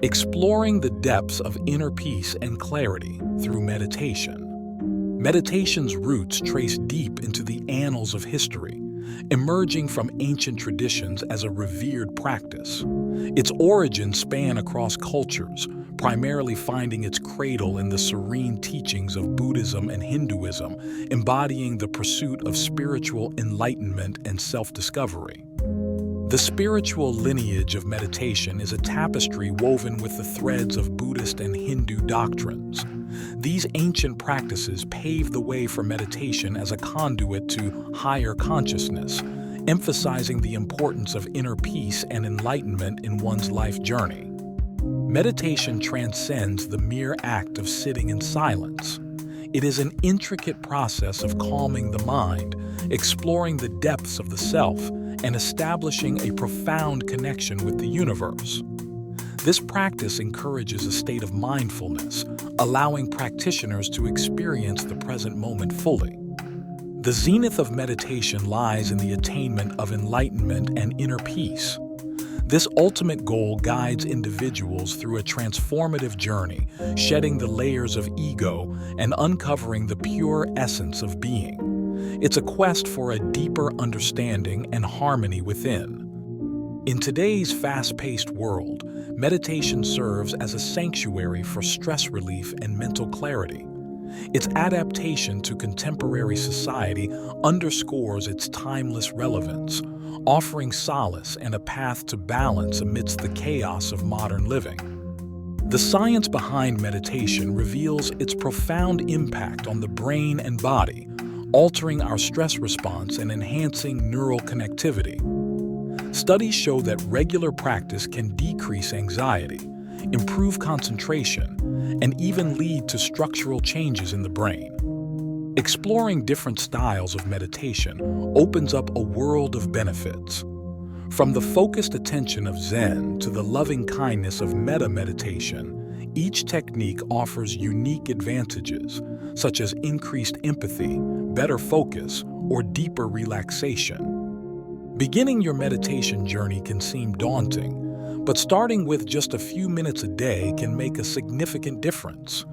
Exploring the depths of inner peace and clarity through meditation. Meditation's roots trace deep into the annals of history, emerging from ancient traditions as a revered practice. Its origins span across cultures, primarily finding its cradle in the serene teachings of Buddhism and Hinduism, embodying the pursuit of spiritual enlightenment and self-discovery. The spiritual lineage of meditation is a tapestry woven with the threads of Buddhist and Hindu doctrines. These ancient practices paved the way for meditation as a conduit to higher consciousness, emphasizing the importance of inner peace and enlightenment in one's life journey. Meditation transcends the mere act of sitting in silence. It is an intricate process of calming the mind, exploring the depths of the self, and establishing a profound connection with the universe. This practice encourages a state of mindfulness, allowing practitioners to experience the present moment fully. The zenith of meditation lies in the attainment of enlightenment and inner peace. This ultimate goal guides individuals through a transformative journey, shedding the layers of ego and uncovering the pure essence of being. It's a quest for a deeper understanding and harmony within. In today's fast-paced world, meditation serves as a sanctuary for stress relief and mental clarity. Its adaptation to contemporary society underscores its timeless relevance, offering solace and a path to balance amidst the chaos of modern living. The science behind meditation reveals its profound impact on the brain and body, altering our stress response and enhancing neural connectivity. Studies show that regular practice can decrease anxiety, improve concentration, and even lead to structural changes in the brain. Exploring different styles of meditation opens up a world of benefits. From the focused attention of Zen to the loving kindness of metta meditation, each technique offers unique advantages, such as increased empathy, better focus, or deeper relaxation. Beginning your meditation journey can seem daunting, but starting with just a few minutes a day can make a significant difference.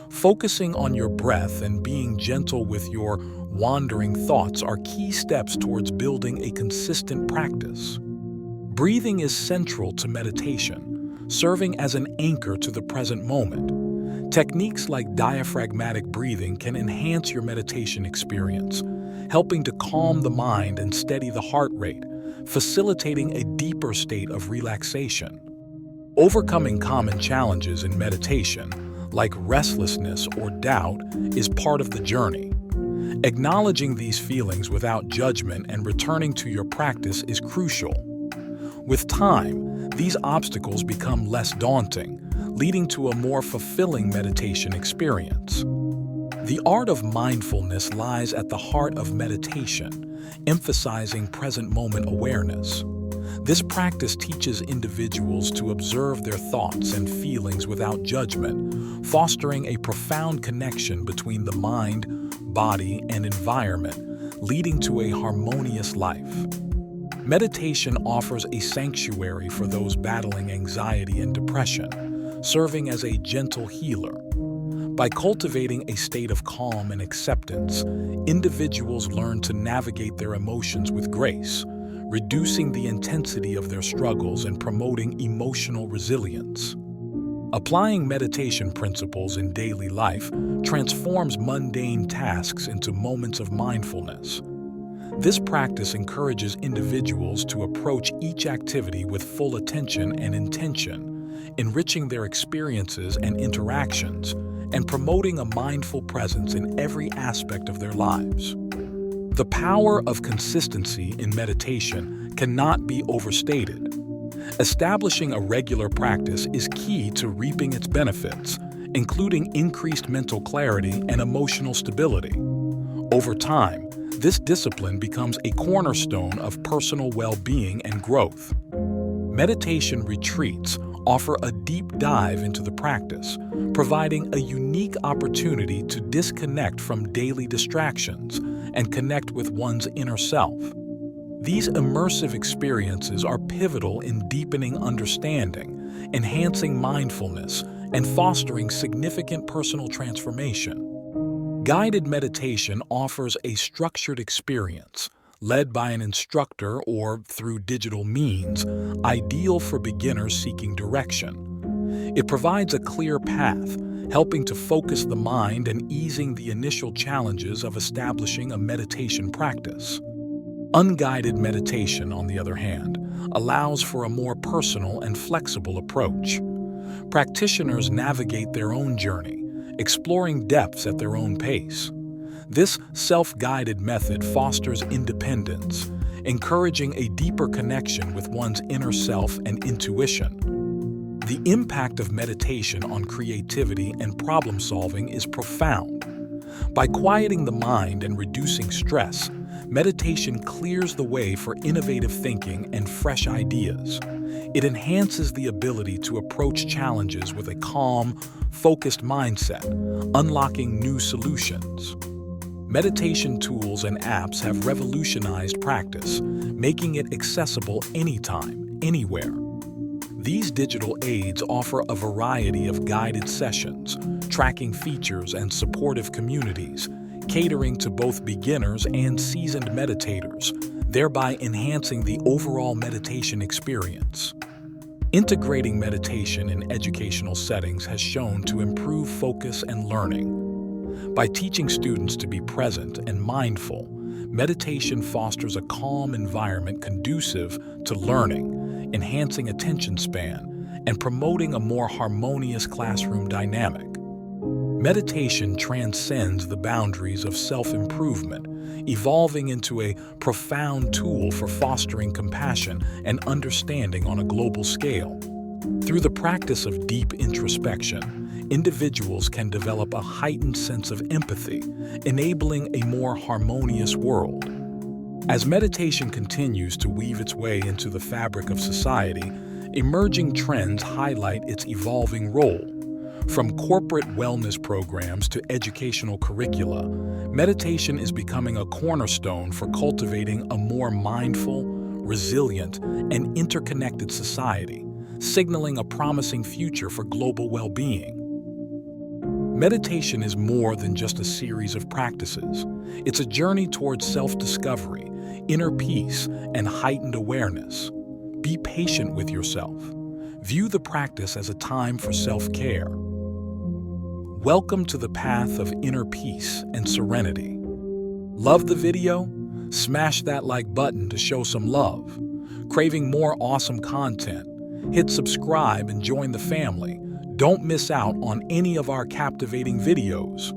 Focusing on your breath and being gentle with your wandering thoughts are key steps towards building a consistent practice. Breathing is central to meditation, serving as an anchor to the present moment. Techniques like diaphragmatic breathing can enhance your meditation experience, helping to calm the mind and steady the heart rate, facilitating a deeper state of relaxation. Overcoming common challenges in meditation, like restlessness or doubt, is part of the journey. Acknowledging these feelings without judgment and returning to your practice is crucial. With time, these obstacles become less daunting, leading to a more fulfilling meditation experience. The art of mindfulness lies at the heart of meditation, emphasizing present moment awareness. This practice teaches individuals to observe their thoughts and feelings without judgment, fostering a profound connection between the mind, body, and environment, leading to a harmonious life. Meditation offers a sanctuary for those battling anxiety and depression, serving as a gentle healer. By cultivating a state of calm and acceptance, individuals learn to navigate their emotions with grace, reducing the intensity of their struggles and promoting emotional resilience. Applying meditation principles in daily life transforms mundane tasks into moments of mindfulness. This practice encourages individuals to approach each activity with full attention and intention, enriching their experiences and interactions, and promoting a mindful presence in every aspect of their lives. The power of consistency in meditation cannot be overstated. Establishing a regular practice is key to reaping its benefits, including increased mental clarity and emotional stability. Over time, this discipline becomes a cornerstone of personal well-being and growth. Meditation retreats offer a deep dive into the practice, providing a unique opportunity to disconnect from daily distractions and connect with one's inner self. These immersive experiences are pivotal in deepening understanding, enhancing mindfulness and fostering significant personal transformation. Guided meditation offers a structured experience, led by an instructor or through digital means, ideal for beginners seeking direction. It provides a clear path, helping to focus the mind and easing the initial challenges of establishing a meditation practice. Unguided meditation, on the other hand, allows for a more personal and flexible approach. Practitioners navigate their own journey, exploring depths at their own pace. This self-guided method fosters independence, encouraging a deeper connection with one's inner self and intuition. The impact of meditation on creativity and problem-solving is profound. By quieting the mind and reducing stress, meditation clears the way for innovative thinking and fresh ideas. It enhances the ability to approach challenges with a calm, focused mindset, unlocking new solutions. Meditation tools and apps have revolutionized practice, making it accessible anytime, anywhere. These digital aids offer a variety of guided sessions, tracking features and supportive communities, catering to both beginners and seasoned meditators, thereby enhancing the overall meditation experience. Integrating meditation in educational settings has shown to improve focus and learning. By teaching students to be present and mindful, meditation fosters a calm environment conducive to learning, enhancing attention span, and promoting a more harmonious classroom dynamic. Meditation transcends the boundaries of self-improvement, evolving into a profound tool for fostering compassion and understanding on a global scale. Through the practice of deep introspection, individuals can develop a heightened sense of empathy, enabling a more harmonious world. As meditation continues to weave its way into the fabric of society, emerging trends highlight its evolving role. From corporate wellness programs to educational curricula, meditation is becoming a cornerstone for cultivating a more mindful, resilient, and interconnected society, signaling a promising future for global well-being. Meditation is more than just a series of practices. It's a journey towards self-discovery, inner peace, and heightened awareness. Be patient with yourself. View the practice as a time for self-care. Welcome to the path of inner peace and serenity. Love the video? Smash that like button to show some love. Craving more awesome content? Hit subscribe and join the family. Don't miss out on any of our captivating videos.